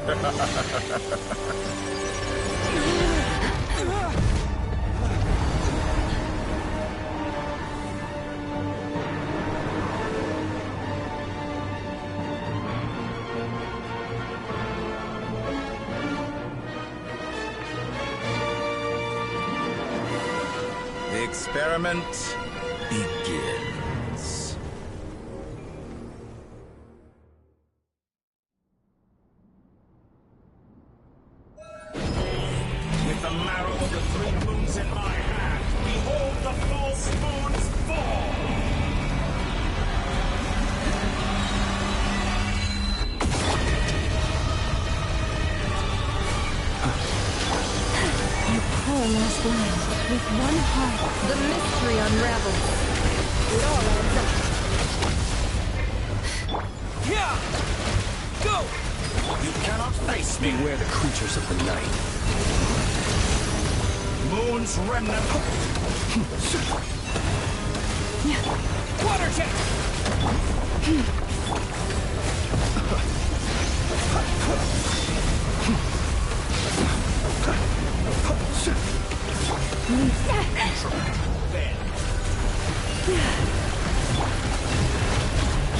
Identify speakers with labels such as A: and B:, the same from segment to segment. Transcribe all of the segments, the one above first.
A: The experiment begins. With the marrow of the 3 moons in my hand, behold the false moons fall!
B: Poor last land. With one heart, the mystery unravels. It all adds up.
C: Yeah! Go!
A: You cannot face me!
C: Beware the creatures of the night.
A: Moon's remnant!
C: Water jet!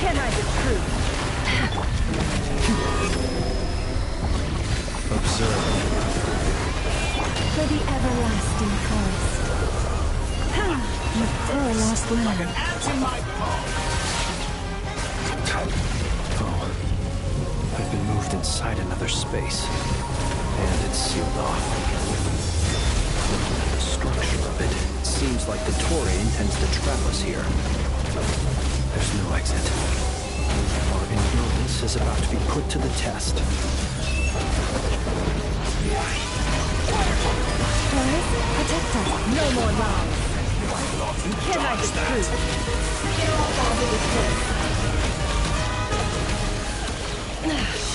B: Can I be true?
C: Observe.
B: For the everlasting forest. You poor lost land.
A: Ant in my palm!
C: Oh. I've been moved inside another space. And it's sealed off. Looking at the structure of it, it seems like the Torii intends to trap us here. There's no exit. Our endurance is about to be put to the test.
B: Forest, protect us. No more lies. Can I be true?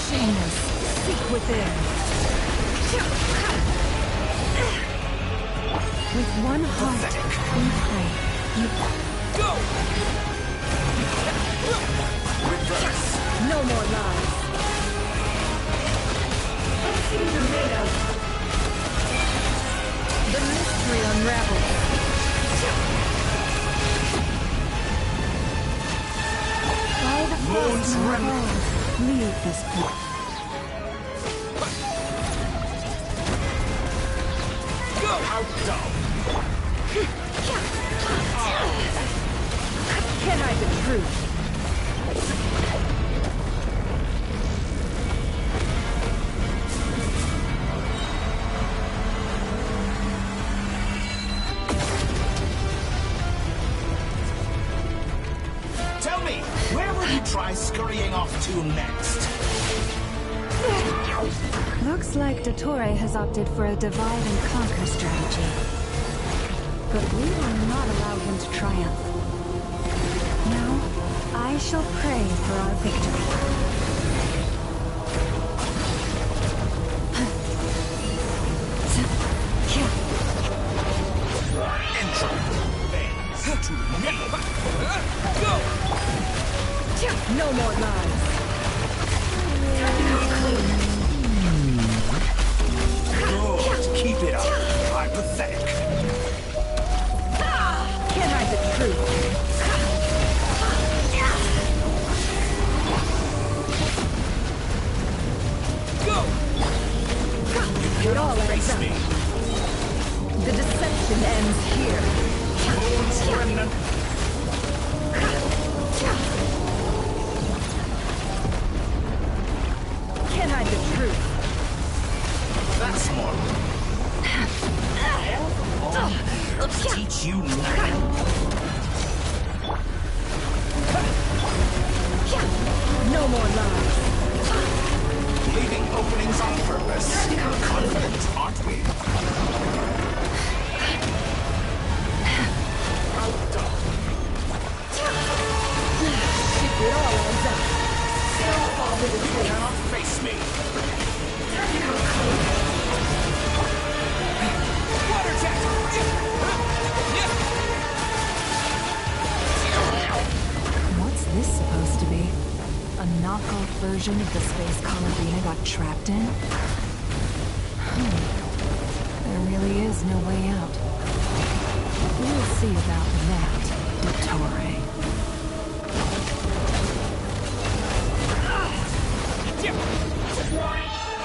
B: Shameless. Seek within. With one heart, we pray. You
C: Go!
A: Reverse!
B: no more lies. The mystery unravels. By the
A: Moon's
B: force
A: remnant.
B: leave this place.
C: Go!
A: How dull!
B: Can I be true?
A: Tell me, where will you try scurrying off to next?
B: Looks like Dottore has opted for a divide and conquer strategy. But we will not allow him to triumph. Now, I shall pray for our victory.
A: Entropy bends to me.
C: Go!
B: No more lies.
A: Good, keep it up. I'm pathetic.
B: Can I be true?
C: Go!
B: It all adds
A: Face
B: up.
A: me.
B: The deception ends here.
A: Moon's remnant.
B: Can I be true?
A: That's more. I'll teach you nothing.
B: A knockoff version of the space Columbina got trapped in? There really is no way out. We'll see about that, Dottore.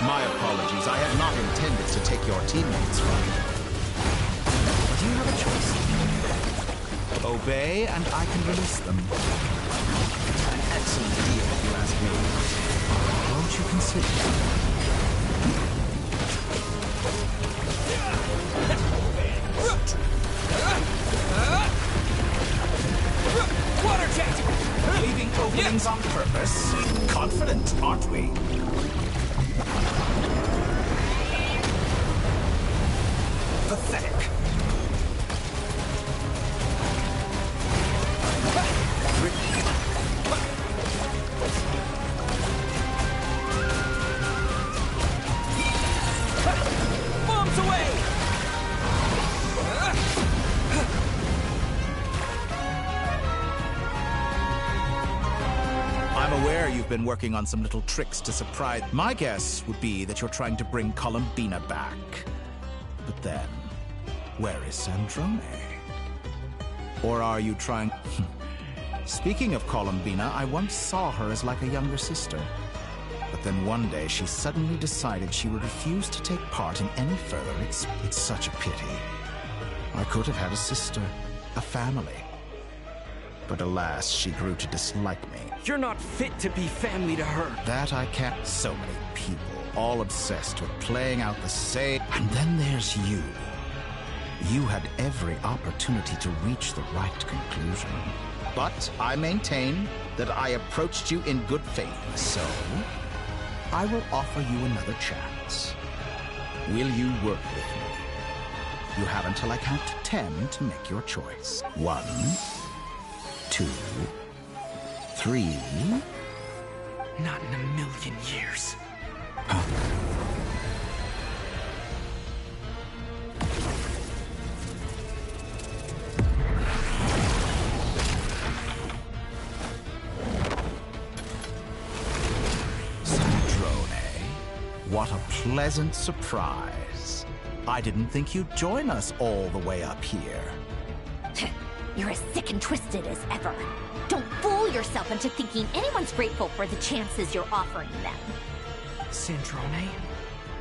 D: My apologies. I had not intended to take your teammates from you. Do you have a choice? Obey, and I can release them. An excellent deal, if you ask me. Won't you consider it?
A: Water jet! Leaving openings on purpose. Confident, aren't we? Pathetic.
E: Bombs away!
D: I'm aware you've been working on some little tricks to surprise. My guess would be that you're trying to bring Columbina back. But then, where is Sandrone? Or are you trying... Speaking of Columbina, I once saw her as like a younger sister. But then one day, she suddenly decided she would refuse to take part in any further. It's such a pity. I could have had a sister, a family. But alas, she grew to dislike me.
E: You're not fit to be family to her.
D: That I can't. So many people, all obsessed with playing out the same. And then there's you. You had every opportunity to reach the right conclusion. But I maintain that I approached you in good faith, so I will offer you another chance. Will you work with me? You have until I count to 10 to make your choice. 1, 2, 3.
E: Not in a million years.
D: What a pleasant surprise. I didn't think you'd join us all the way up here.
F: You're as sick and twisted as ever. Don't fool yourself into thinking anyone's grateful for the chances you're offering them.
E: Sandrone?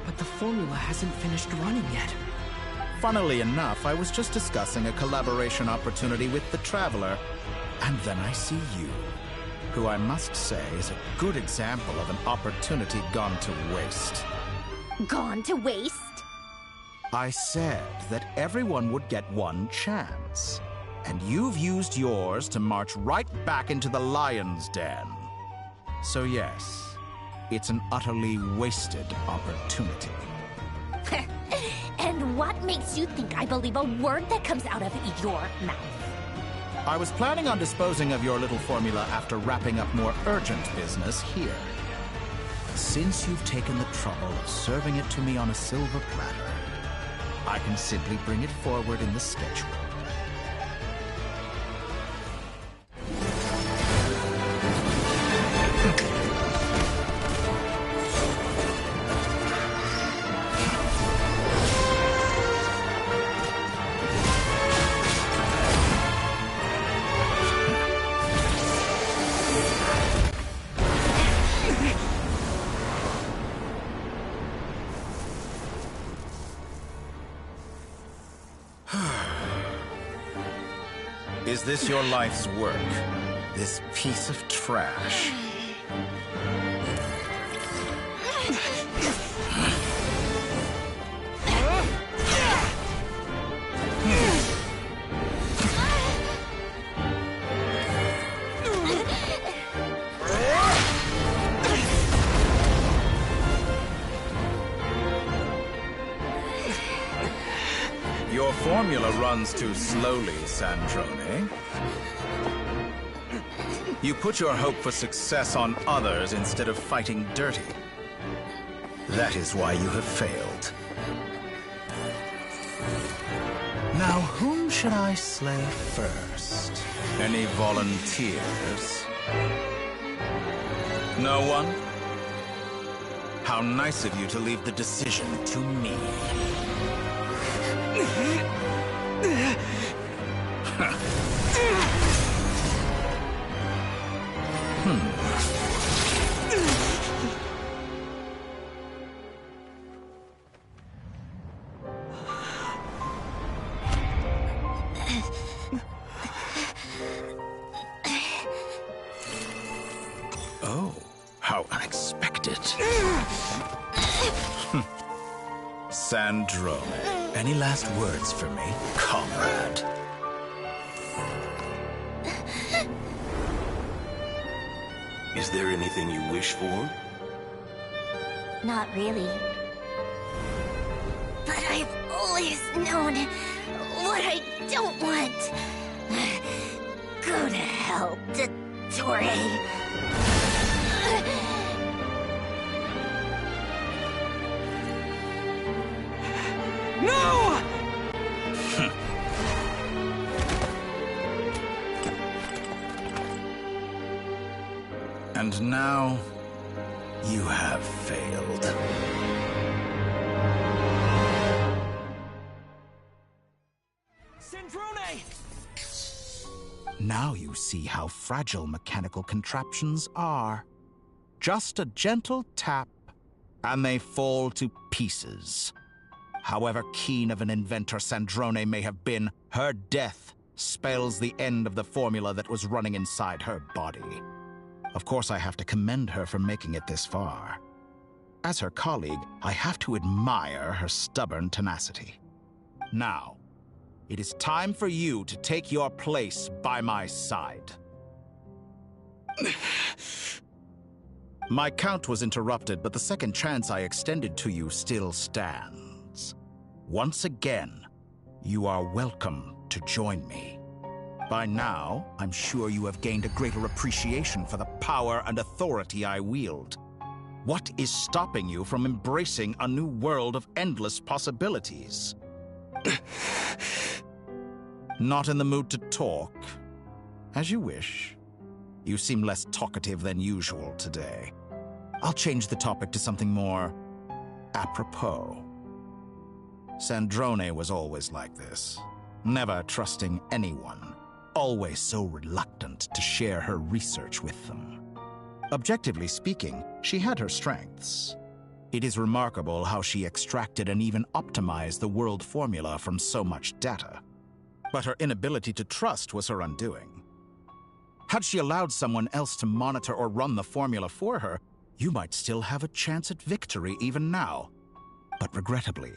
E: But the formula hasn't finished running yet.
D: Funnily enough, I was just discussing a collaboration opportunity with the Traveler, and then I see you, who I must say is a good example of an opportunity gone to waste.
F: Gone to waste?
D: I said that everyone would get one chance, and you've used yours to march right back into the lion's den. So yes, it's an utterly wasted opportunity.
F: And what makes you think I believe a word that comes out of your mouth?
D: I was planning on disposing of your little formula after wrapping up more urgent business here. Since you've taken the trouble of serving it to me on a silver platter, I can simply bring it forward in the schedule. Is this your life's work? This piece of trash? Your formula runs too slowly, Sandrone. You put your hope for success on others instead of fighting dirty. That is why you have failed. Now, whom should I slay first? Any volunteers? No one? How nice of you to leave the decision to me. Oh, how unexpected. Sandrone, any last words for me, comrade?
G: Is there anything you wish for?
F: Not really. But I've always known what I don't want. Go to hell, Dottore.
E: No!
D: And now, you have failed.
E: Sandrone!
D: Now you see how fragile mechanical contraptions are. Just a gentle tap, and they fall to pieces. However keen of an inventor Sandrone may have been, her death spells the end of the formula that was running inside her body. Of course, I have to commend her for making it this far. As her colleague, I have to admire her stubborn tenacity. Now, it is time for you to take your place by my side. My count was interrupted, but the second chance I extended to you still stands. Once again, you are welcome to join me. By now, I'm sure you have gained a greater appreciation for the power and authority I wield. What is stopping you from embracing a new world of endless possibilities? Not in the mood to talk? As you wish. You seem less talkative than usual today. I'll change the topic to something more apropos. Sandrone was always like this, never trusting anyone, always so reluctant to share her research with them. Objectively speaking, she had her strengths. It is remarkable how she extracted and even optimized the world formula from so much data. But her inability to trust was her undoing. Had she allowed someone else to monitor or run the formula for her, you might still have a chance at victory even now. But regrettably,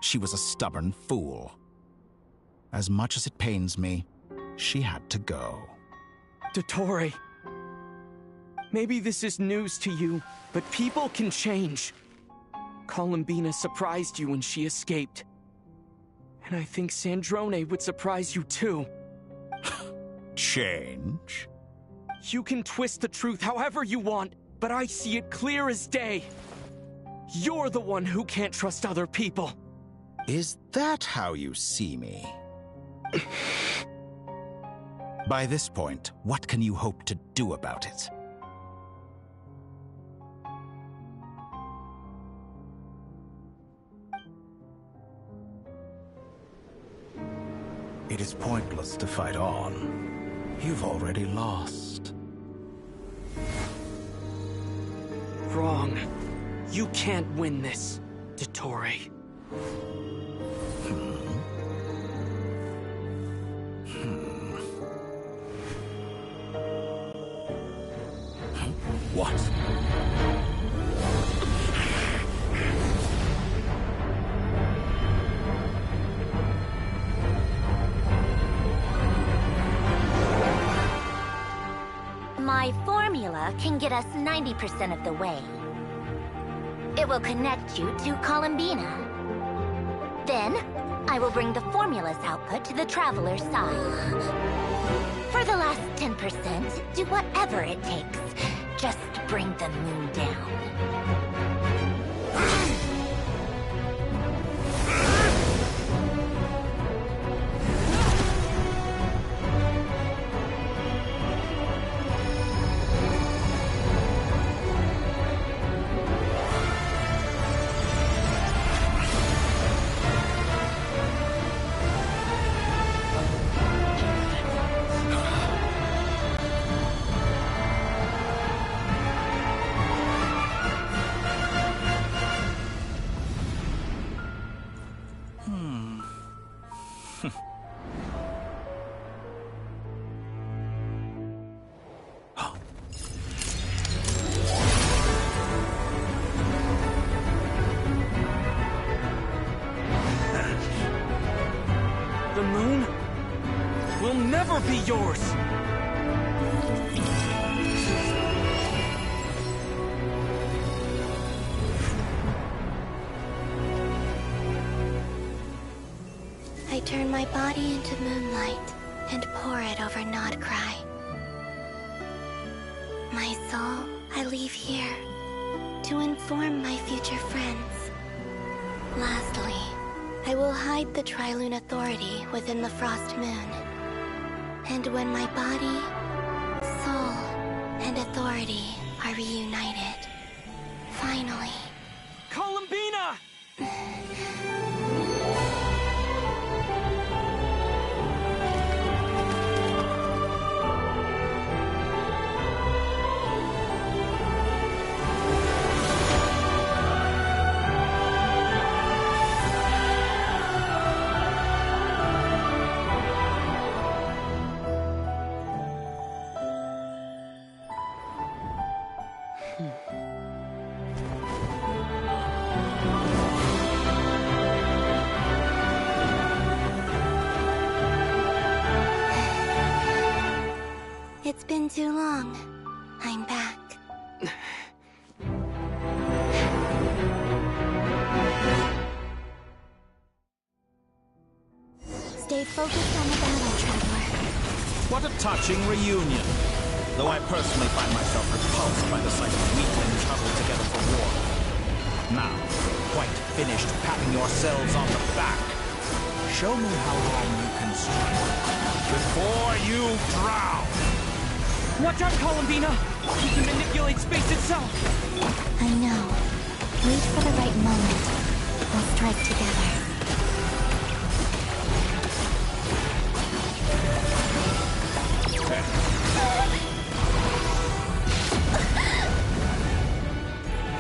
D: she was a stubborn fool. As much as it pains me, she had to go.
E: Dottore. Maybe this is news to you, but people can change. Columbina surprised you when she escaped. And I think Sandrone would surprise you too.
D: Change?
E: You can twist the truth however you want, but I see it clear as day. You're the one who can't trust other people.
D: Is that how you see me? By this point, what can you hope to do about it? It is pointless to fight on. You've already lost.
E: Wrong. You can't win this, Dottore.
D: What?
F: My formula can get us 90% of the way. It will connect you to Columbina. Then, I will bring the formula's output to the Traveler's side. For the last 10%, do whatever it takes. Just bring the moon down.
E: never be yours!
F: I turn my body into moonlight and pour it over Nodcry. My soul, I leave here to inform my future friends. Lastly, I will hide the Trilune Authority within the Frost Moon. And when my body, soul, and authority are reunited, finally...
E: Columbina!
F: It's been too long. I'm back. Stay focused on the battle, Traveler.
D: What a touching reunion. Though I personally find myself repulsed by the sight of weaklings huddled together for war. Now, quite finished patting yourselves on the back, show me how long you can strike before you drown.
E: Watch out, Columbina! He can manipulate space itself!
F: I know. Wait for the right moment. We'll strike together.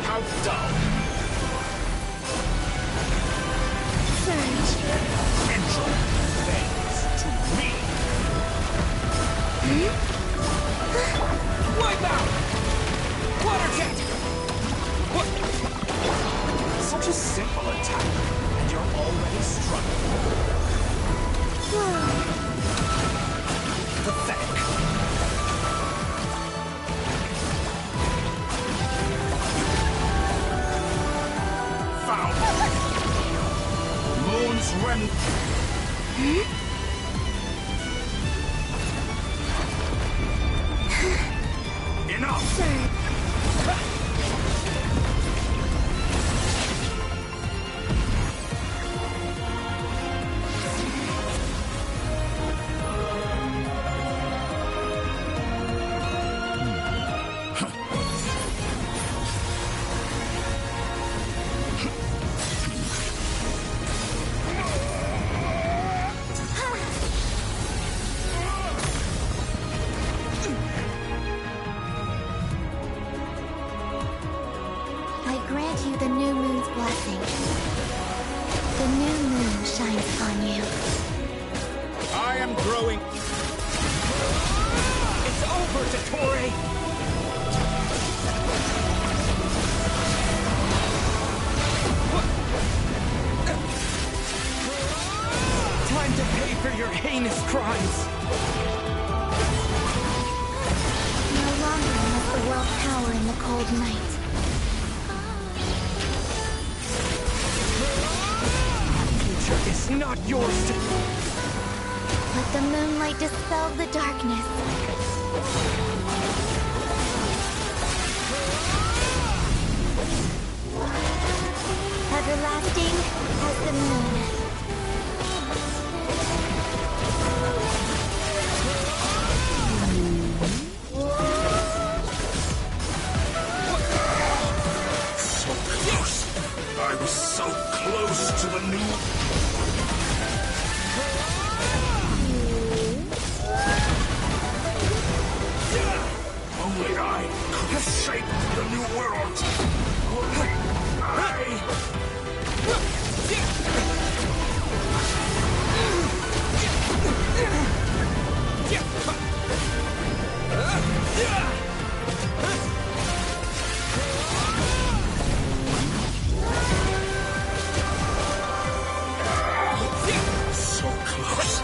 D: How dull.
F: Surge.
D: Intro things to me.
E: Wipe out! Water jet! What?
D: Such a simple attack, and you're already struggling. Pathetic. Foul. Moon's rend. Enough!
F: I grant you the new moon's blessing. The new moon shines upon you.
D: I am growing.
E: It's over, Dottore! Time to pay for your heinous crimes!
F: No longer must the world cower in the cold night.
E: Future is not yours to...
F: Let the moonlight dispel the darkness. Everlasting as the moon.
G: So close. I was so close to the new... Only I could have shaped the new world. Only I... So close.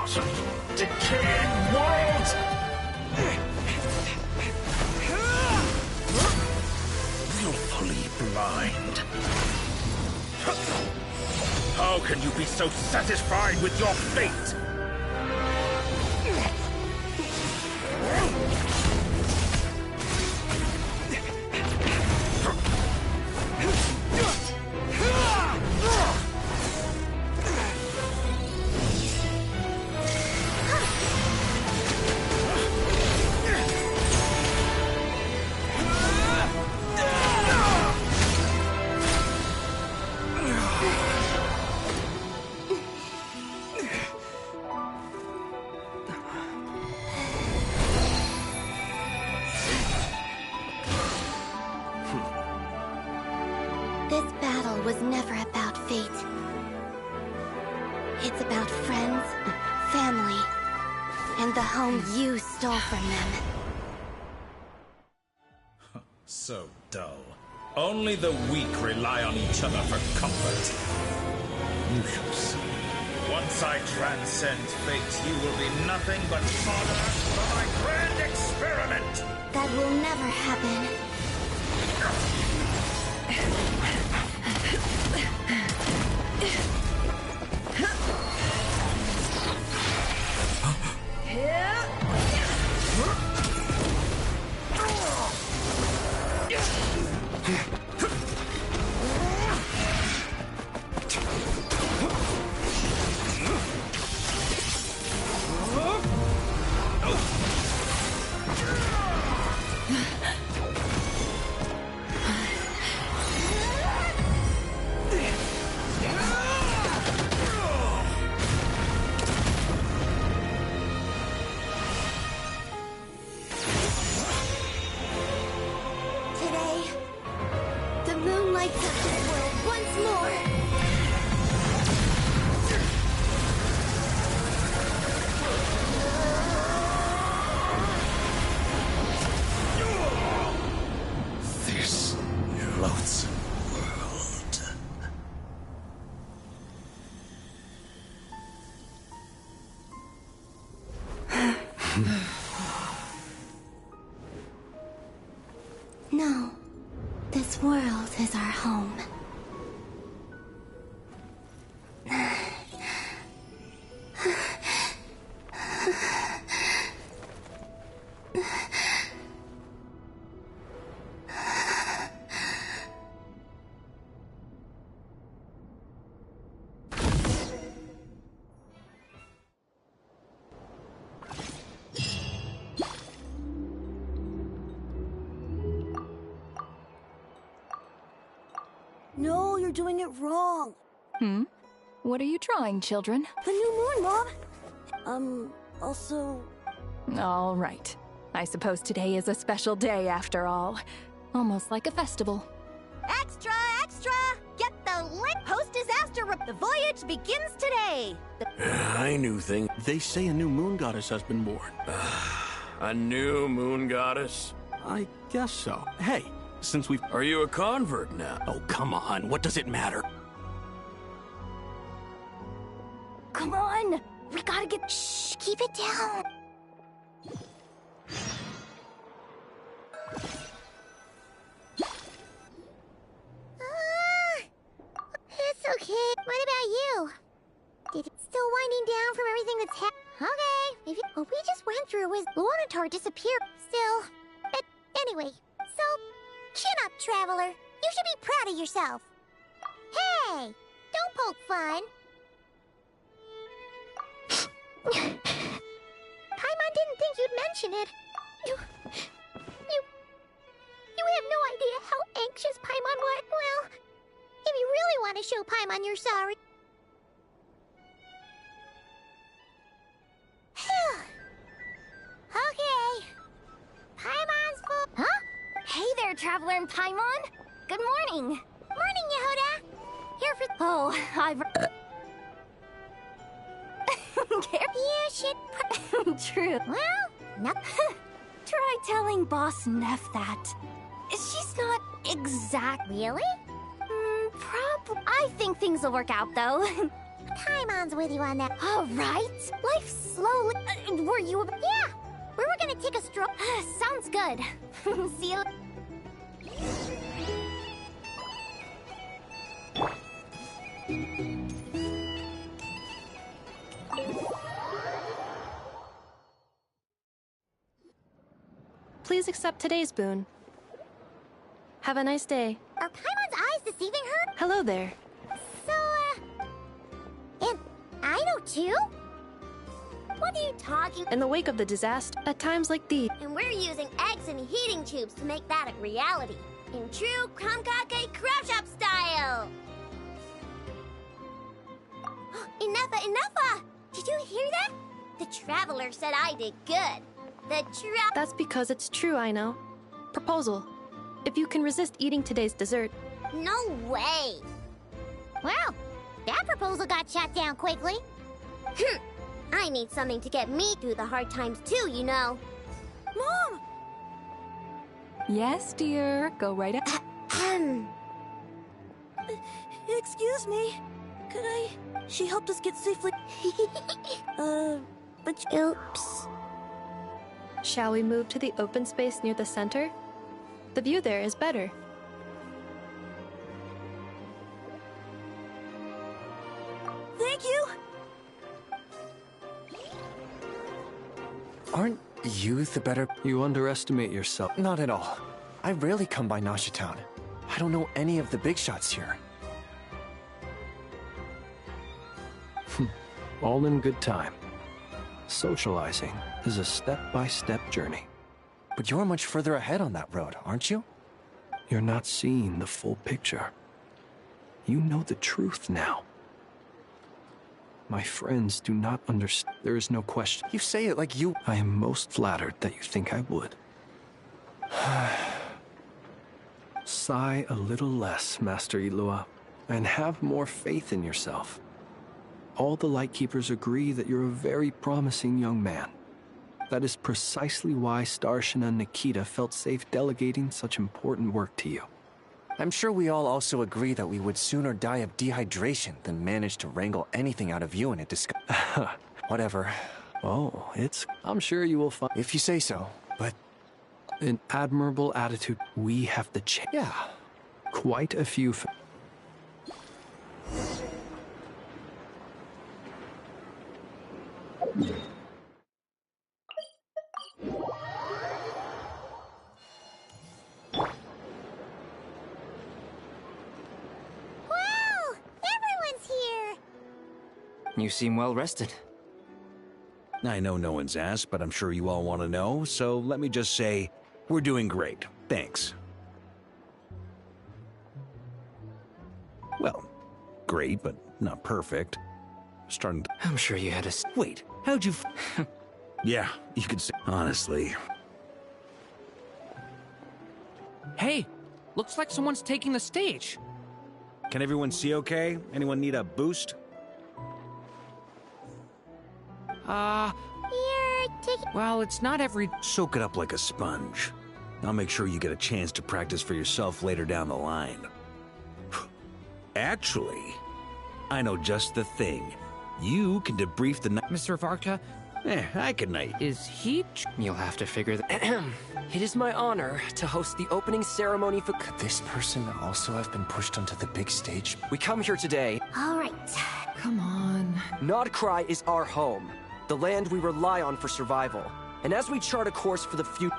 G: impossible. Decaying world! Willfully blind. How can you be so satisfied with your fate?
F: This battle was never about fate. It's about friends, family, and the home you stole from them.
A: So dull. Only the weak rely on each other for comfort. You shall see. Once I transcend fate, you will be nothing but fodder for my grand experiment!
F: That will never happen. No. This world is our home.
H: No, you're doing it wrong.
B: What are you drawing, children?
H: The new moon, Mom. Also...
B: All right. I suppose today is a special day after all. Almost like a festival.
H: Extra, extra! Get the lit post-disaster The voyage begins today!
I: I knew things. They say a new moon goddess has been born. A new moon goddess? I guess so. Hey, since we've... Are you a convert now? Oh, come on. What does it matter?
H: Come on! We gotta get...
F: Shh, keep it down. It's okay. What about you? Did it still winding down from everything that's Okay. If we just went through was Lornatar disappeared. Still. But anyway, so chin up, traveler. You should be proud of yourself. Hey! Don't poke fun. Paimon didn't think you'd mention it. You have no idea how anxious Paimon was. Well, if you really want to show Paimon you're sorry. Okay. Paimon's full. Huh? Hey there, Traveler and Paimon. Good morning. Morning, Yehuda. Here for...
H: Oh, I've...
F: Yeah, shit.
H: True.
F: Well, no.
H: Try telling Boss Neff that. She's not exact...
F: Really?
H: Probably. I think things will work out, though. Paimon's with you on that. All right. Life slowly. Were you? Yeah. We were gonna take a stroll. Sounds good. See you.
J: Please accept today's boon. Have a nice day.
H: Are Paimon's eyes deceiving her?
J: Hello there.
H: So, and I know too? What are you talking?
J: In the wake of the disaster, at times like these.
H: And we're using eggs and heating tubes to make that a reality. In true Kamkake crab shop style! Enough! Did you hear that? The Traveler said I did good.
J: That's because it's true, I know. Proposal. If you can resist eating today's dessert.
H: No way! Well, that proposal got shot down quickly. I need something to get me through the hard times too, you know. Mom!
B: Yes, dear. Go right ahead.
H: Excuse me. Could I... She helped us get safely... but... Oops.
J: Shall we move to the open space near the center? The view there is better.
H: Thank you!
C: Aren't you the better... You underestimate yourself. Not at all. I rarely come by Nasha Town. I don't know any of the big shots here. All in good time. Socializing is a step-by-step journey. But you're much further ahead on that road, aren't you? You're not seeing the full picture. You know the truth now. My friends do not understand. There is no question. You say it like you... I am most flattered that you think I would. Sigh a little less, Master Ilua, and have more faith in yourself. All the Lightkeepers agree that you're a very promising young man. That is precisely why Starshina and Nikita felt safe delegating such important work to you. I'm sure we all also agree that we would sooner die of dehydration than manage to wrangle anything out of you in a discussion. Whatever. Oh, I'm sure you will find... If you say so, but... An admirable attitude. We have the chance. Yeah. Quite a few...
K: You seem well rested.
L: I know no one's asked, but I'm sure you all want to know, so let me just say, we're doing great. Thanks. Well, great, but not perfect. Starting to...
K: I'm sure you had a...
L: Wait, how'd you... Yeah, you could say... Honestly.
M: Hey, looks like someone's taking the stage.
L: Can everyone see okay? Anyone need a boost?
M: Well, it's not every...
L: Soak it up like a sponge. I'll make sure you get a chance to practice for yourself later down the line. Actually, I know just the thing. You can debrief the night...
M: Mr. Varka?
L: I can night.
M: Is he...
K: You'll have to figure that... It is my honor to host the opening ceremony for...
C: Could this person also have been pushed onto the big stage?
K: We come here today...
H: All right.
B: Come on.
K: Nodcry is our home. The land we rely on for survival. And as we chart a course for the future...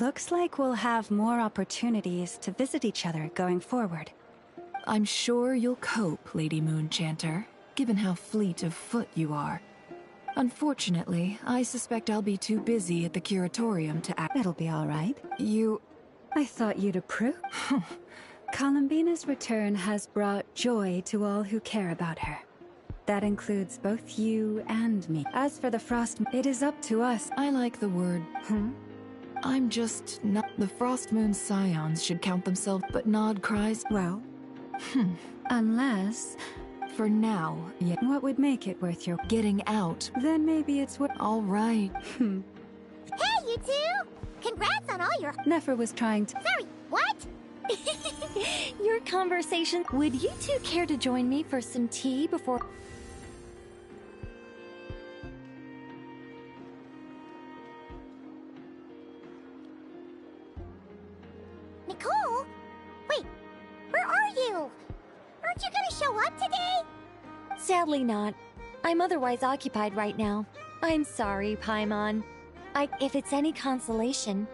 B: Looks like we'll have more opportunities to visit each other going forward.
N: I'm sure you'll cope, Lady Moonchanter, given how fleet of foot you are. Unfortunately, I suspect I'll be too busy at the curatorium to act.
B: It'll be all right.
N: You...
B: I thought you'd approve. Columbina's return has brought joy to all who care about her. That includes both you and me. As for the Frost, it is up to us.
N: I like the word... I'm just not. The Frost Moon Scions should count themselves, but Nod cries.
B: Well, unless...
N: For now, yeah.
B: What would make it worth your
N: getting out?
B: Then maybe it's what...
N: All right.
H: Hey, you two! Congrats on all your...
B: Nefer was trying to...
H: Sorry, what?
J: Your conversation. Would you two care to join me for some tea before...
H: Nicole? Wait, where are you? Aren't you gonna show up today?
J: Sadly not. I'm otherwise occupied right now. I'm sorry, Paimon. If it's any consolation,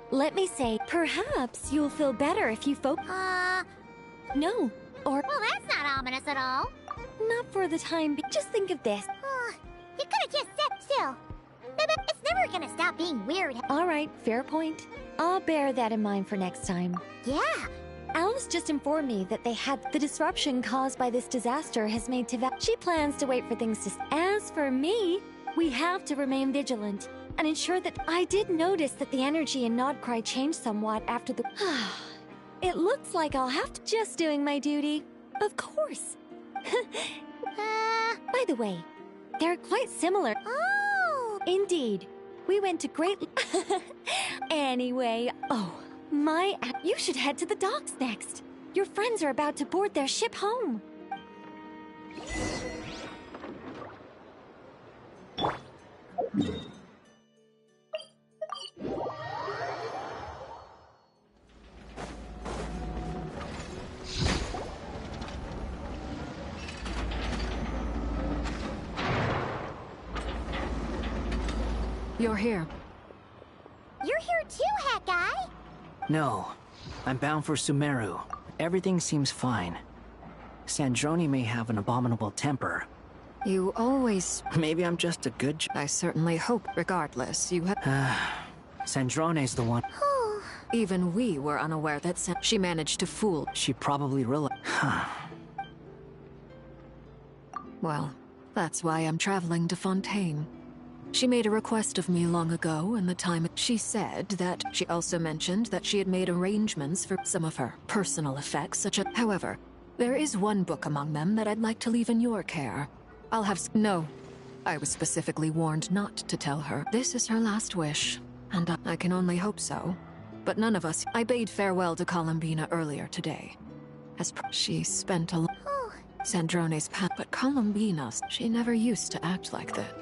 J: let me say, perhaps you'll feel better if you No, or...
H: Well, that's not ominous at all.
J: Not for the time being. Just think of this.
H: You could've just sat still. It's never gonna stop being weird.
J: Alright, fair point. I'll bear that in mind for next time.
H: Yeah.
J: Alice just informed me that they had the disruption caused by this disaster has made She plans to wait for things to... As for me, we have to remain vigilant and ensure that... I did notice that the energy in Nodcry changed somewhat after the... It looks like I'll have to... Just doing my duty. Of course. By the way, they're quite similar.
H: Oh!
J: Indeed. We went to great... Anyway, you should head to the docks next. Your friends are about to board their ship home.
N: You're here.
H: You're here too, Hat Guy.
O: No, I'm bound for Sumeru. Everything seems fine. Sandrone may have an abominable temper.
N: You always...
O: Maybe I'm just a good...
N: I certainly hope, regardless, you have...
O: Sandrone's the one...
N: Even we were unaware that she managed to fool...
O: She probably realized...
N: Well, that's why I'm traveling to Fontaine. She made a request of me long ago, and the time she said that she also mentioned that she had made arrangements for some of her personal effects, such as... However, there is one book among them that I'd like to leave in your care. I'll have... No. I was specifically warned not to tell her. This is her last wish, and I can only hope so. But none of us... I bade farewell to Columbina earlier today. She spent a... Sandrone's path, but Columbina, she never used to act like that.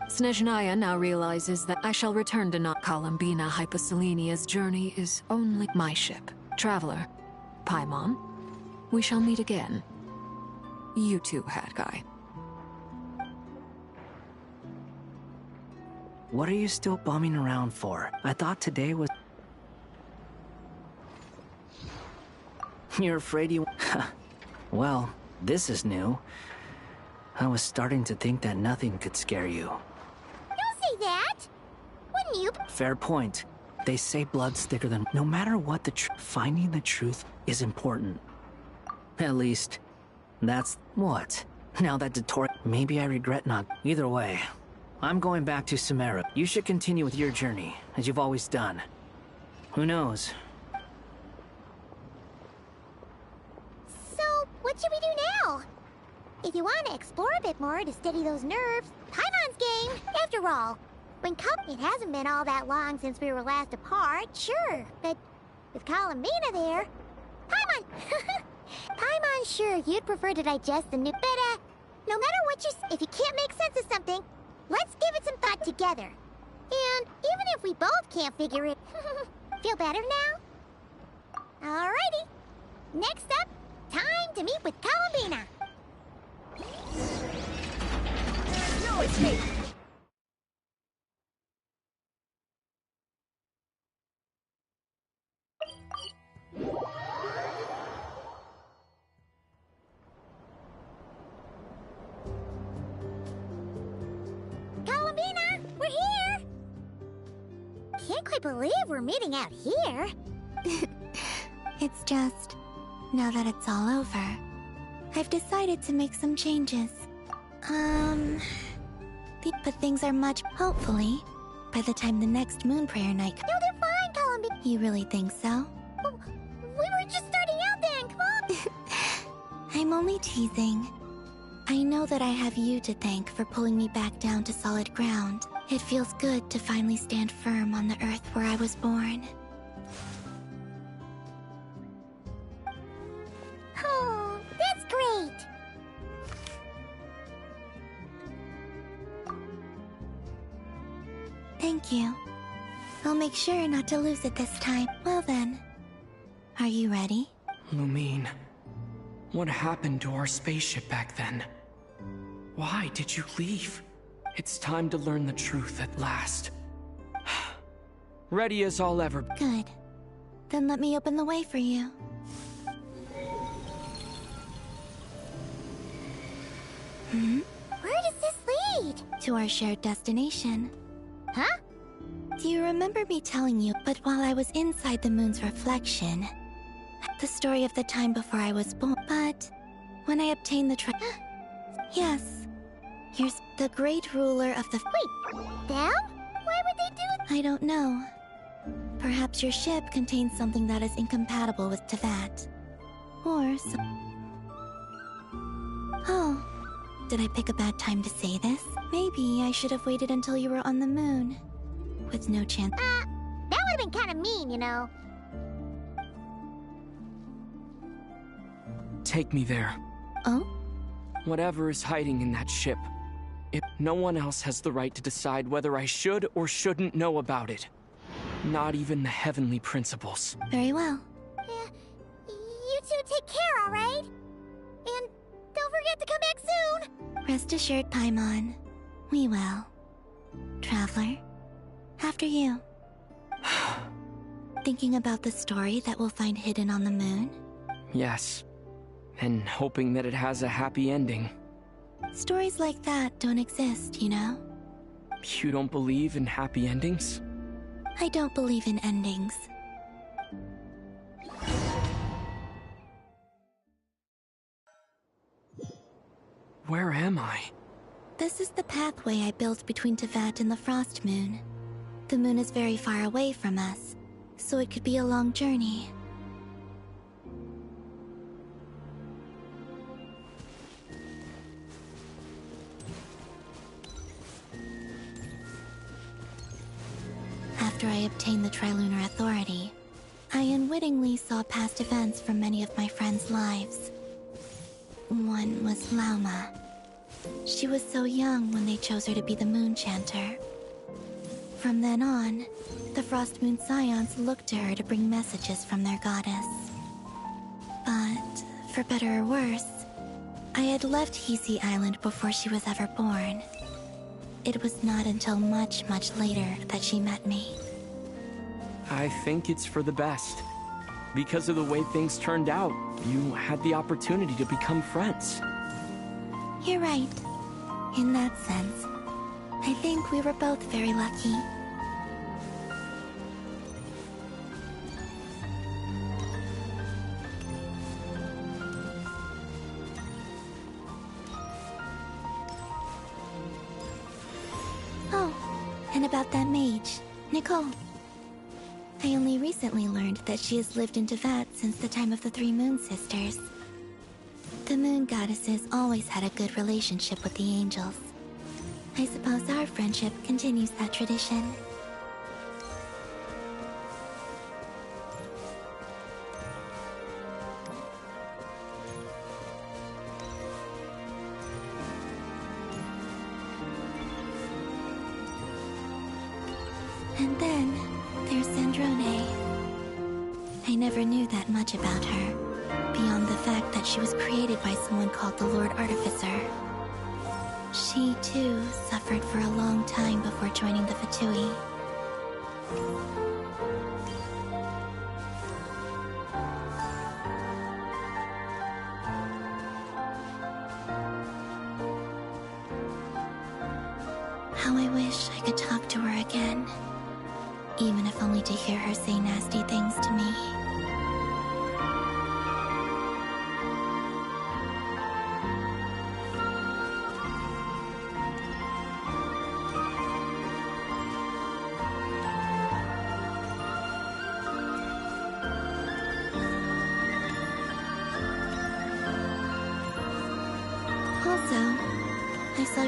N: Snezhnaya now realizes that I shall return to not Columbina. Hyposelenia's journey is only my ship. Traveler, Paimon, we shall meet again. You too, Hat Guy.
O: What are you still bumming around for? I thought today was... You're afraid you... Well, this is new. I was starting to think that nothing could scare you.
H: Don't say that! Wouldn't you...
O: Fair point. They say blood's thicker than... No matter what the finding the truth is important. At least, that's... What? Now that Dottore... Maybe I regret not... Either way, I'm going back to Sumeru. You should continue with your journey, as you've always done. Who knows?
H: So, what should we do now? If you want to explore a bit more to steady those nerves, Paimon's game. After all, it hasn't been all that long since we were last apart, sure. But with Columbina there, Paimon... Paimon's sure you'd prefer to digest the new... But, no matter what if you can't make sense of something, let's give it some thought together. And even if we both can't figure it... Feel better now? Alrighty. Next up, time to meet with Columbina.
J: No, it's me.
H: Columbina, we're here! Can't quite believe we're meeting out here.
P: It's just, now that it's all over, I've decided to make some changes. But things are hopefully, by the time the next moon prayer night.
H: No, they're fine, Columbine.
P: You really think so?
H: Well, we were just starting out then, come on.
P: I'm only teasing. I know that I have you to thank for pulling me back down to solid ground. It feels good to finally stand firm on the earth where I was born.
H: Oh, that's great.
P: Thank you. I'll make sure not to lose it this time. Well then, are you ready?
E: Lumine, what happened to our spaceship back then? Why did you leave? It's time to learn the truth at last. Ready as I'll ever be.
P: Good. Then let me open the way for you.
H: Where does this lead?
P: To our shared destination.
H: Huh?
P: Do you remember me telling you, but while I was inside the moon's reflection, the story of the time before I was born, but when I obtained the yes, here's the great ruler of the—
H: Wait, them? Why would they do it?
P: I don't know. Perhaps your ship contains something that is incompatible with Tevat. Or oh, did I pick a bad time to say this? Maybe I should have waited until you were on the moon. With no chance—
H: that would have been kind of mean, you know.
E: Take me there.
P: Oh?
E: Whatever is hiding in that ship. No one else has the right to decide whether I should or shouldn't know about it. Not even the heavenly principles.
P: Very well.
H: Yeah, you two take care, alright? And don't forget to come back soon!
P: Rest assured, Paimon. We will. Traveler, after you. Thinking about the story that we'll find hidden on the moon?
E: Yes. And hoping that it has a happy ending.
P: Stories like that don't exist, you know?
E: You don't believe in happy endings?
P: I don't believe in endings.
E: Where am I?
P: This is the pathway I built between Tevat and the Frost Moon. The moon is very far away from us, so it could be a long journey. After I obtained the Trilunar Authority, I unwittingly saw past events from many of my friends' lives. One was Lauma. She was so young when they chose her to be the Moon Chanter. From then on, the Frost Moon Scions looked to her to bring messages from their goddess. But, for better or worse, I had left Hisi Island before she was ever born. It was not until much, much later that she met me.
E: I think it's for the best. Because of the way things turned out, you had the opportunity to become friends.
P: You're right. In that sense, I think we were both very lucky. Oh, and about that mage, Nicole. I only recently learned that she has lived in Tevat since the time of the Three Moon Sisters. The Moon Goddesses always had a good relationship with the angels. I suppose our friendship continues that tradition. And then, there's Sandrone. I never knew that much about her, beyond the fact that she was created by someone called the Lord Artificer. She, too, suffered for a long time before joining the Fatui. How I wish I could talk to her again. Even if only to hear her say nasty things to me.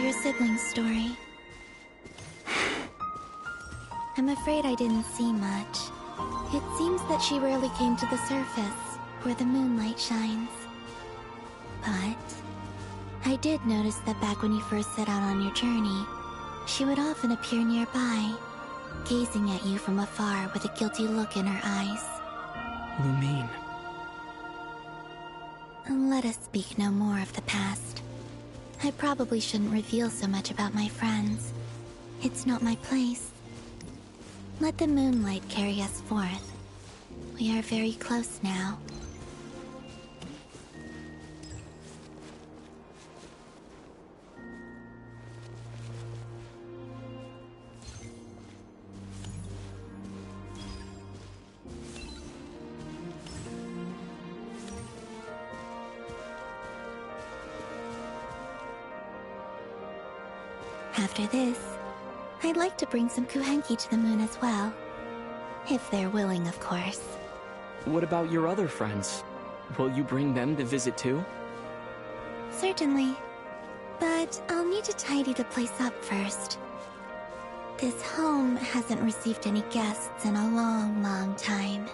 P: your sibling's story. I'm afraid I didn't see much. It seems that she rarely came to the surface, where the moonlight shines. But I did notice that back when you first set out on your journey, she would often appear nearby, gazing at you from afar with a guilty look in her eyes.
E: Lumine.
P: Let us speak no more of the past. I probably shouldn't reveal so much about my friends. It's not my place. Let the moonlight carry us forth. We are very close now. After this, I'd like to bring some Kuhenki to the moon as well. If they're willing, of course.
E: What about your other friends? Will you bring them to visit too?
P: Certainly. But I'll need to tidy the place up first. This home hasn't received any guests in a long, long time.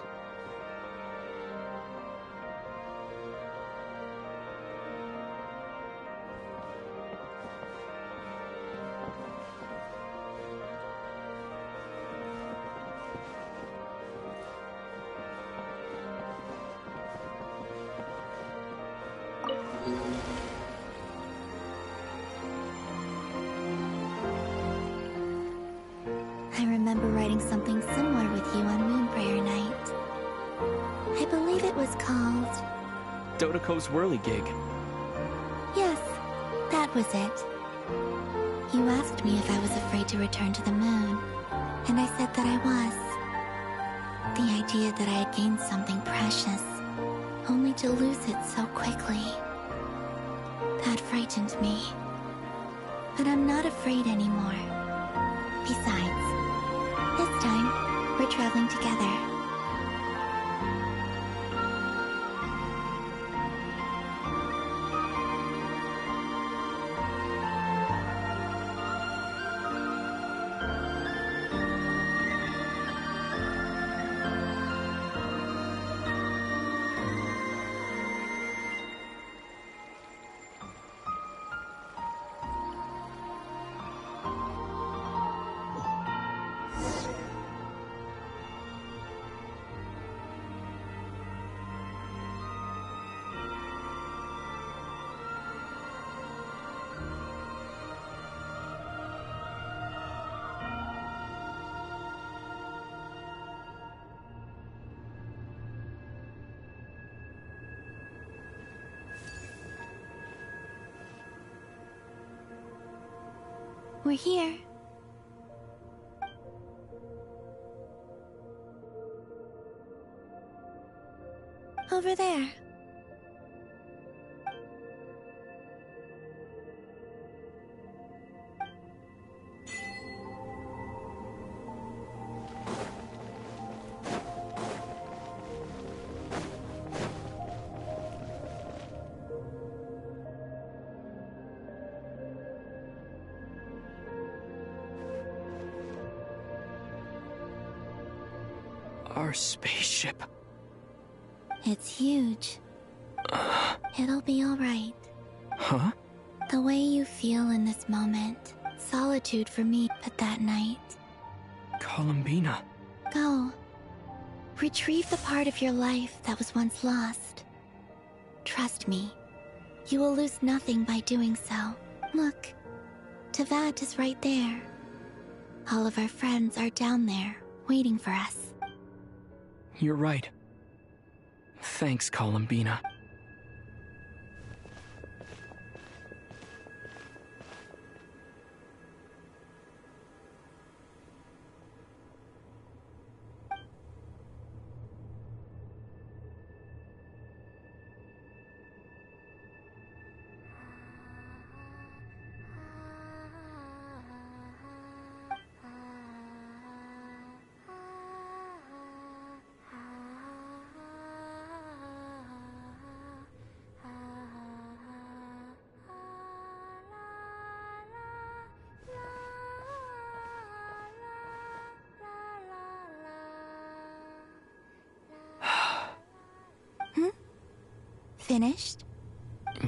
P: I remember writing something similar with you on Moon Prayer Night. I believe it was called...
E: Dodoko's whirligig.
P: Yes, that was it. You asked me if I was afraid to return to the moon, and I said that I was. The idea that I had gained something precious, only to lose it so quickly. That frightened me. But I'm not afraid anymore. Besides, this time, we're traveling together. We're here. Over there.
E: Our spaceship.
P: It's huge. It'll be alright.
E: Huh?
P: The way you feel in this moment. Solitude for me at that night.
E: Columbina.
P: Go. Retrieve the part of your life that was once lost. Trust me. You will lose nothing by doing so. Look. Tavad is right there. All of our friends are down there, waiting for us.
E: You're right. Thanks, Columbina.
P: Finished?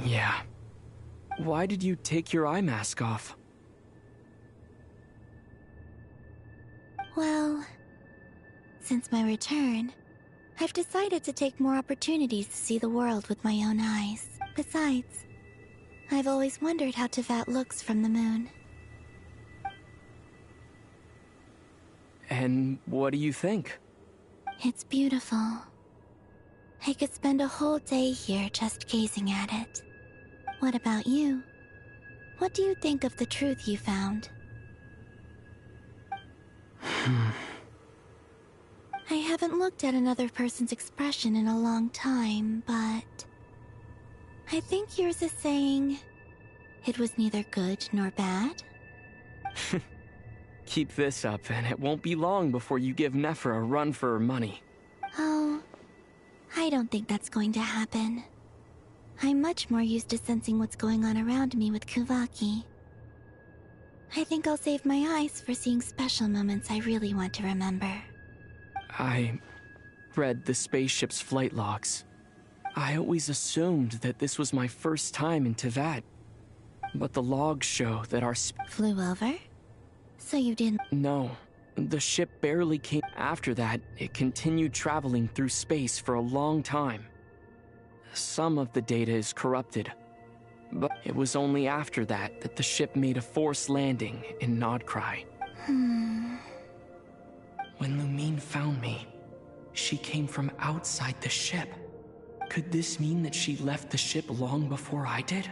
E: Yeah. Why did you take your eye mask off?
P: Well, since my return, I've decided to take more opportunities to see the world with my own eyes. Besides, I've always wondered how Teyvat looks from the moon.
E: And what do you think?
P: It's beautiful. I could spend a whole day here just gazing at it. What about you? What do you think of the truth you found? I haven't looked at another person's expression in a long time, but I think yours is saying it was neither good nor bad.
E: Keep this up, and it won't be long before you give Nephra a run for her money.
P: Oh, I don't think that's going to happen. I'm much more used to sensing what's going on around me with Kuvaki. I think I'll save my eyes for seeing special moments I really want to remember.
E: I read the spaceship's flight logs. I always assumed that this was my first time in Teyvat. But the logs show that our
P: flew over? So you didn't?
E: No. The ship barely came. After that, it continued traveling through space for a long time. Some of the data is corrupted. But it was only after that that the ship made a forced landing in Nodcry. When Lumine found me, she came from outside the ship. Could this mean that she left the ship long before I did?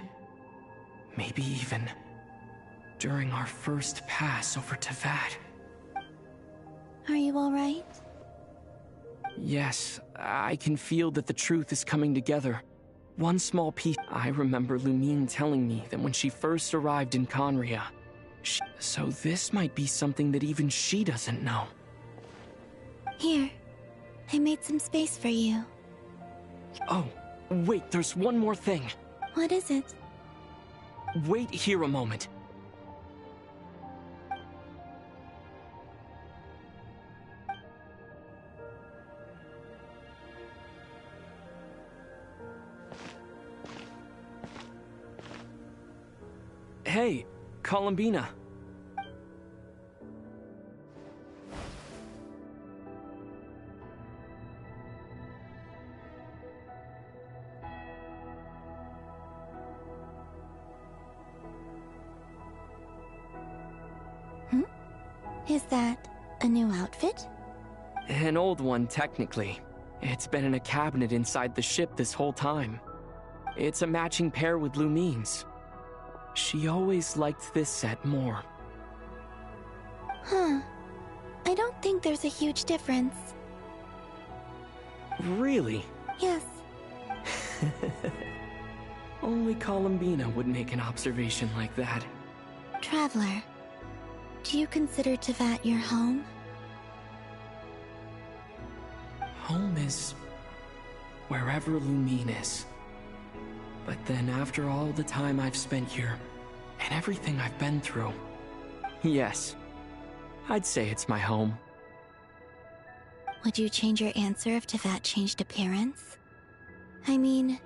E: Maybe even during our first pass over Teyvat.
P: Are you alright?
E: Yes, I can feel that the truth is coming together. One small piece. I remember Lumine telling me that when she first arrived in Conria, so this might be something that even she doesn't know.
P: Here, I made some space for you.
E: Oh, wait, there's one more thing.
P: What is it?
E: Wait here a moment. Hey, Columbina.
P: Is that a new outfit?
E: An old one, technically. It's been in a cabinet inside the ship this whole time. It's a matching pair with Lumine's. She always liked this set more.
P: Huh. I don't think there's a huge difference.
E: Really?
P: Yes.
E: Only Columbina would make an observation like that.
P: Traveler, do you consider Teyvat your home?
E: Home is wherever Lumine is. But then after all the time I've spent here, and everything I've been through, yes, I'd say it's my home.
P: Would you change your answer if Teyvat changed appearance? I mean,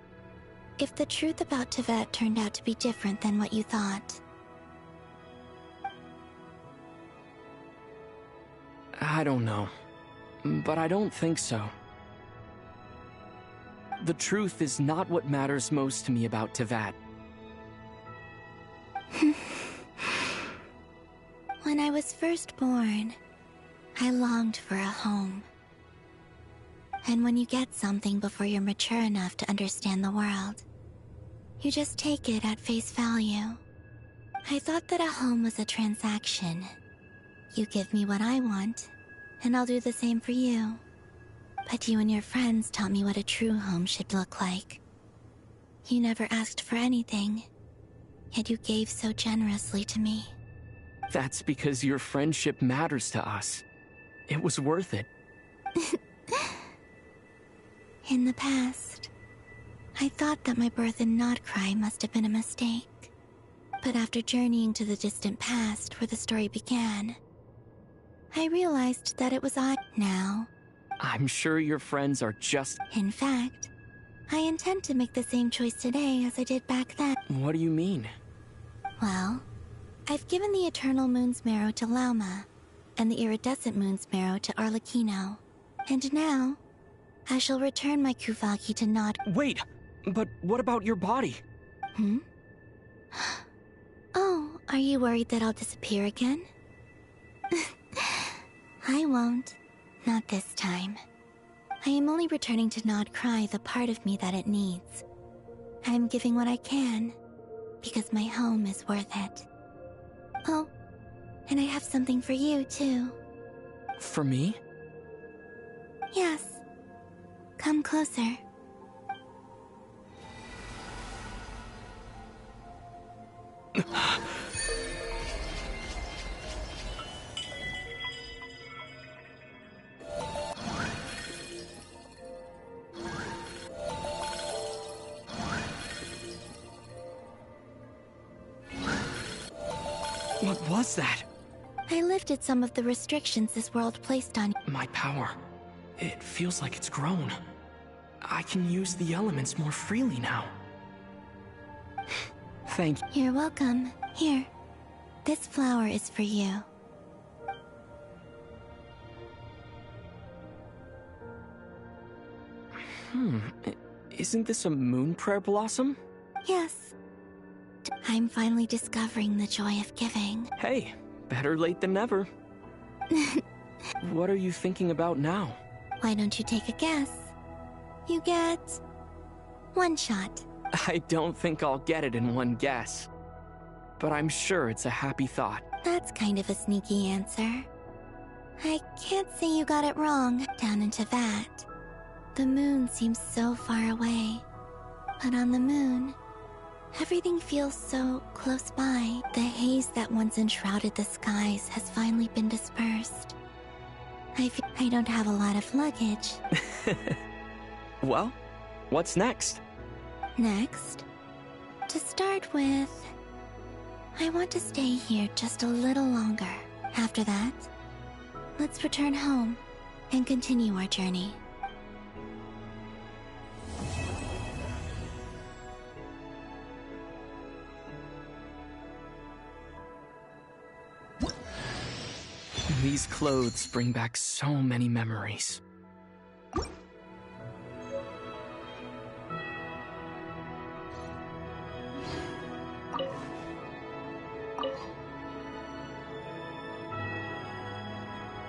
P: if the truth about Teyvat turned out to be different than what you thought.
E: I don't know, but I don't think so. The truth is not what matters most to me about Teyvat.
P: When I was first born, I longed for a home. And when you get something before you're mature enough to understand the world, you just take it at face value. I thought that a home was a transaction. You give me what I want, and I'll do the same for you. But you and your friends taught me what a true home should look like. You never asked for anything, yet you gave so generously to me.
E: That's because your friendship matters to us. It was worth it.
P: In the past, I thought that my birth in Nodcry must have been a mistake. But after journeying to the distant past where the story began, I realized that it was I now.
E: I'm sure your friends are just...
P: In fact, I intend to make the same choice today as I did back then.
E: What do you mean?
P: Well, I've given the Eternal Moon's Marrow to Lauma, and the Iridescent Moon's Marrow to Arlecchino. And now, I shall return my Kuvagi to Nod.
E: Wait! But what about your body?
P: Hmm? Oh, are you worried that I'll disappear again? I won't. Not this time. I am only returning to Nod Cry the part of me that it needs. I am giving what I can, because my home is worth it. Oh, and I have something for you, too.
E: For me?
P: Yes. Come closer.
E: What was that?
P: I lifted some of the restrictions this world placed on you.
E: My power. It feels like it's grown. I can use the elements more freely now. Thank you.
P: You're welcome. Here. This flower is for you.
E: Isn't this a moon prayer blossom?
P: Yes. I'm finally discovering the joy of giving.
E: Hey, better late than never. What are you thinking about now?
P: Why don't you take a guess? You get... one shot.
E: I don't think I'll get it in one guess. But I'm sure it's a happy thought.
P: That's kind of a sneaky answer. I can't say you got it wrong. Down into that. The moon seems so far away. But on the moon, everything feels so close by. The haze that once enshrouded the skies has finally been dispersed. I don't have a lot of luggage.
E: Well, what's next?
P: Next, to start with, I want to stay here just a little longer. After that, let's return home and continue our journey.
E: These clothes bring back so many memories.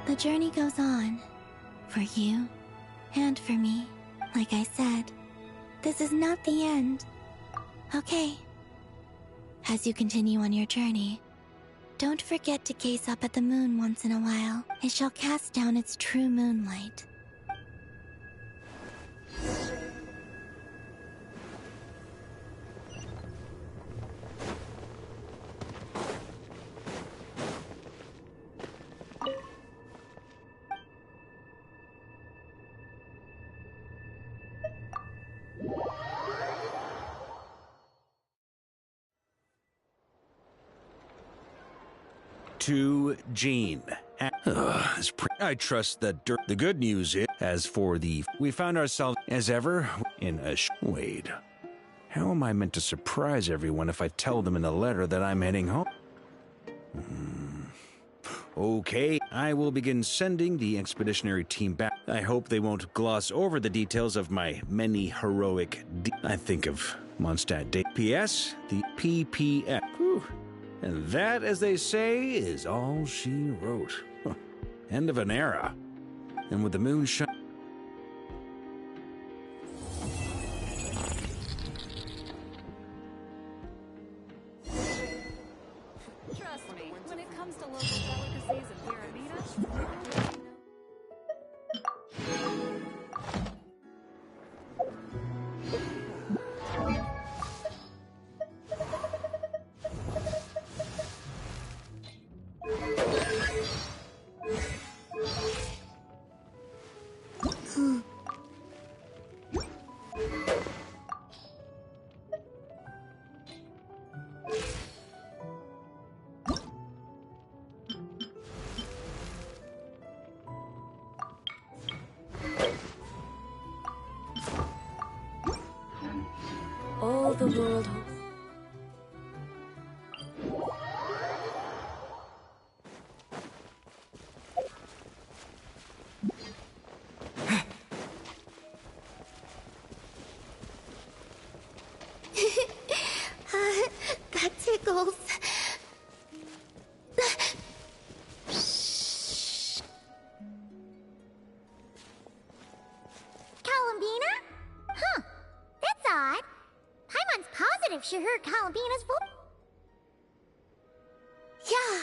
P: The journey goes on, for you and for me. Like I said, this is not the end. Okay. As you continue on your journey, don't forget to gaze up at the moon once in a while. It shall cast down its true moonlight.
L: To Jean. I trust that the good news is, as for we found ourselves, as ever, in a wait. How am I meant to surprise everyone if I tell them in the letter that I'm heading home? Okay, I will begin sending the expeditionary team back. I hope they won't gloss over the details of my many heroic I think of Mondstadt Day. P.S. The PPF. Whew. And that, as they say, is all she wrote. Huh. End of an era. And with the moon shine...
B: Trust me, when it comes to local delicacies in Pyramida,
J: the world.
P: That tickles.
H: Columbina? Huh. That's odd. Paimon's positive she heard Columbina's voice.
P: Yeah.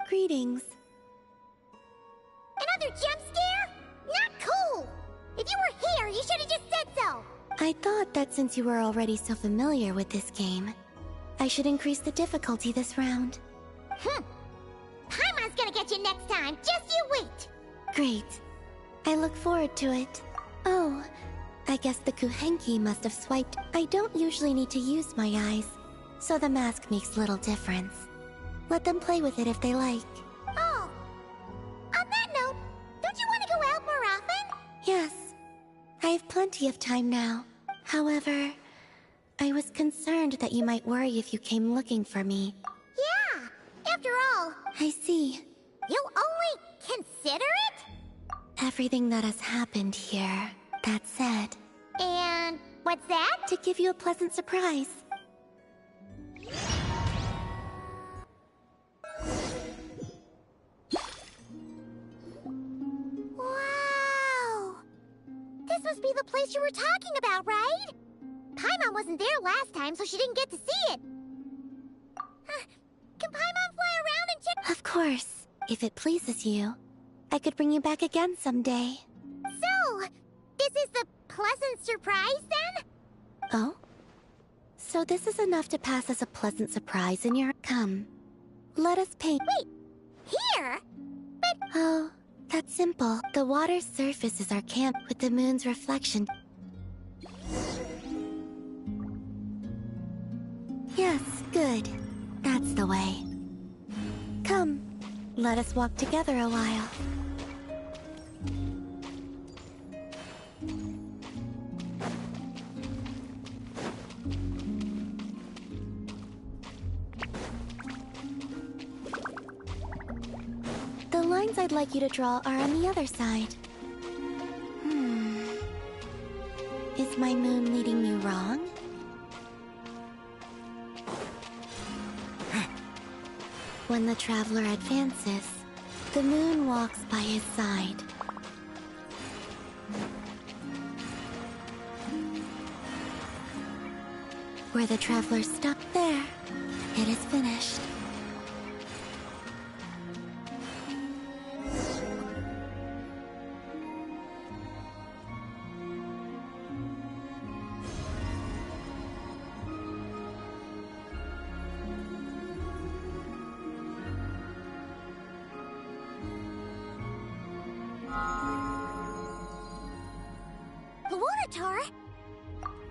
P: Greetings.
H: Another jump scare? Not cool! If you were here, you should have just said so!
P: I thought that since you were already so familiar with this game, I should increase the difficulty this round.
H: Paimon's gonna get you next time, just you wait!
P: Great. I look forward to it. Oh, I guess the Kuhenki must have swiped. I don't usually need to use my eyes, so the mask makes little difference. Let them play with it if they like.
H: Oh! On that note, don't you want to go out more often?
P: Yes. I have plenty of time now. However, I was concerned that you might worry if you came looking for me.
H: Yeah! After all...
P: I see.
H: You'll only consider it?
P: Everything that has happened here, that said.
H: And what's that?
P: To give you a pleasant surprise.
H: Wow! This must be the place you were talking about, right? Paimon wasn't there last time, so she didn't get to see it. Can Paimon fly around and check?
P: Of course. If it pleases you, I could bring you back again someday.
H: So, this is the pleasant surprise, then?
P: Oh? So this is enough to pass as a pleasant surprise in your... Come. Let us paint...
H: Wait! Here? But...
P: Oh, that's simple. The water's surface is our camp with the moon's reflection. Yes, good. That's the way. Come, let us walk together a while. The lines I'd like you to draw are on the other side. Is my moon leading me wrong? When the traveler advances, the moon walks by his side. Where the traveler stopped there, it is finished.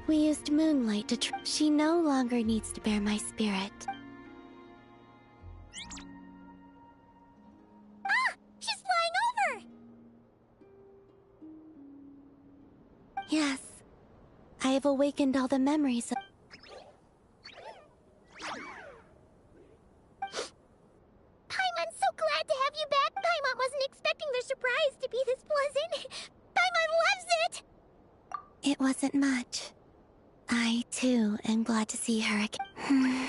P: We used moonlight to she no longer needs to bear my spirit.
H: Ah! She's flying over!
P: Yes. I have awakened all the memories of...
H: Paimon's so glad to have you back! Paimon wasn't expecting the surprise to be this pleasant! Paimon loves it!
P: It wasn't much. I, too, am glad to see her again.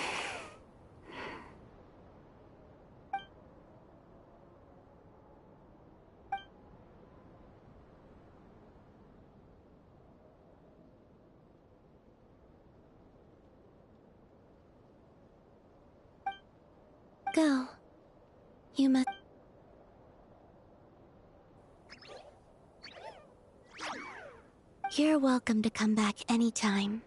P: Go. You must... You're welcome to come back anytime.